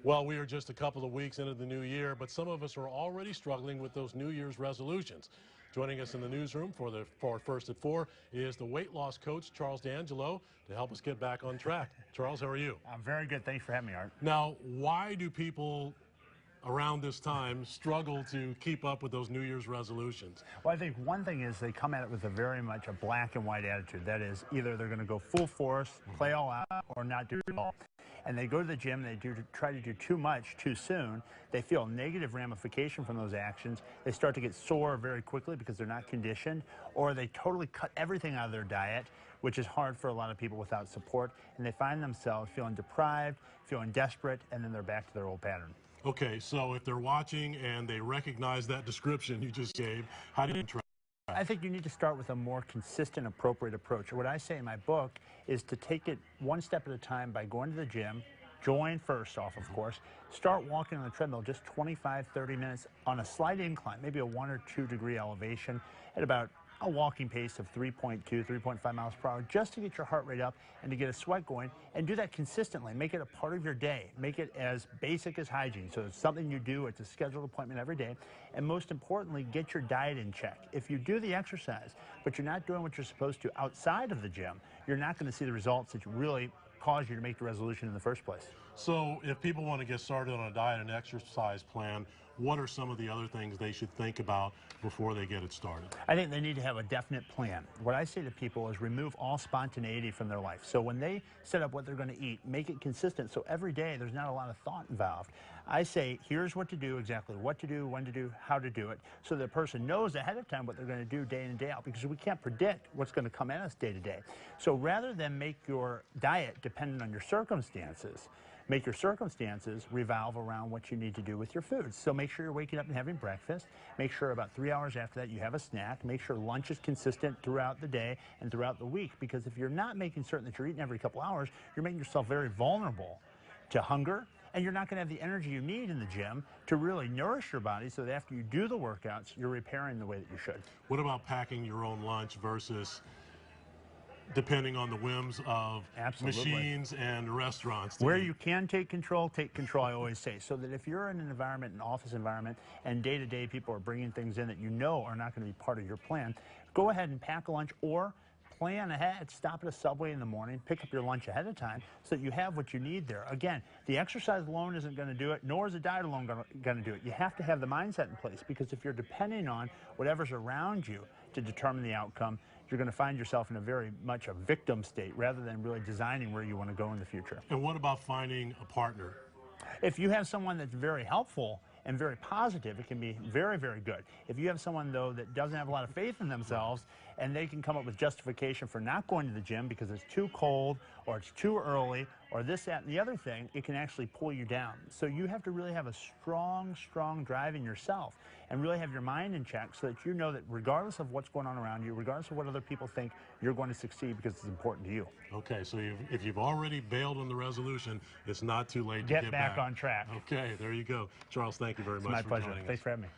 Well, we are just a couple of weeks into the new year, but some of us are already struggling with those New Year's resolutions. Joining us in the newsroom for First at 4 is the weight loss coach, Charles DAngelo, to help us get back on track. Charles, how are you? I'm very good. Thanks for having me, Art. Now, why do people around this time struggle to keep up with those New Year's resolutions? Well, I think one thing is they come at it with a very much a black and white attitude. That is, either they're going to go full force, play all out, or not do it all. And they go to the gym, they try to do too much too soon. They feel negative ramification from those actions. They start to get sore very quickly because they're not conditioned, or they totally cut everything out of their diet, which is hard for a lot of people without support. And they find themselves feeling deprived, feeling desperate, and then they're back to their old pattern. Okay, so if they're watching and they recognize that description you just gave, how do you try? I think you need to start with a more consistent, appropriate approach. What I say in my book is to take it one step at a time by going to the gym, join first off, of course, start walking on the treadmill just 25, 30 minutes on a slight incline, maybe a 1 or 2 degree elevation at about a walking pace of 3.2, 3.5 miles per hour, just to get your heart rate up and to get a sweat going, and do that consistently. Make it a part of your day. Make it as basic as hygiene. So it's something you do. It's a scheduled appointment every day. And most importantly, get your diet in check. If you do the exercise, but you're not doing what you're supposed to outside of the gym, you're not going to see the results that really caused you to make the resolution in the first place. So if people want to get started on a diet and exercise plan, what are some of the other things they should think about before they get it started? I think they need to have a definite plan. What I say to people is remove all spontaneity from their life. So when they set up what they're going to eat, make it consistent. So every day there's not a lot of thought involved. I say, here's what to do, exactly what to do, when to do, how to do it, so the person knows ahead of time what they're going to do day in and day out, because we can't predict what's going to come at us day to day. So rather than make your diet dependent on your circumstances, make your circumstances revolve around what you need to do with your foods. So make sure you're waking up and having breakfast. Make sure about 3 hours after that you have a snack. Make sure lunch is consistent throughout the day and throughout the week, because if you're not making certain that you're eating every couple hours, you're making yourself very vulnerable to hunger, and you're not going to have the energy you need in the gym to really nourish your body so that after you do the workouts, you're repairing the way that you should. What about packing your own lunch versus depending on the whims of machines and restaurants? Where you can take control, I always say. So that if you're in an environment, an office environment, and day-to-day people are bringing things in that you know are not going to be part of your plan, go ahead and pack a lunch, or plan ahead. Stop at a Subway in the morning, pick up your lunch ahead of time so that you have what you need there. Again, the exercise alone isn't going to do it, nor is the diet alone going to do it. You have to have the mindset in place, because if you're depending on whatever's around you to determine the outcome, you're going to find yourself in a very much a victim state rather than really designing where you want to go in the future. And what about finding a partner? If you have someone that's very helpful and very positive, it can be very, very good. If you have someone, though, that doesn't have a lot of faith in themselves, and they can come up with justification for not going to the gym because it's too cold, or it's too early, or this, that, and the other thing, it can actually pull you down. So you have to really have a strong, strong drive in yourself and really have your mind in check so that you know that regardless of what's going on around you, regardless of what other people think, you're going to succeed because it's important to you. Okay, so if you've already bailed on the resolution, it's not too late to get back on track. Okay, there you go. Charles, thank you very much for joining us. My pleasure. Thanks for having me.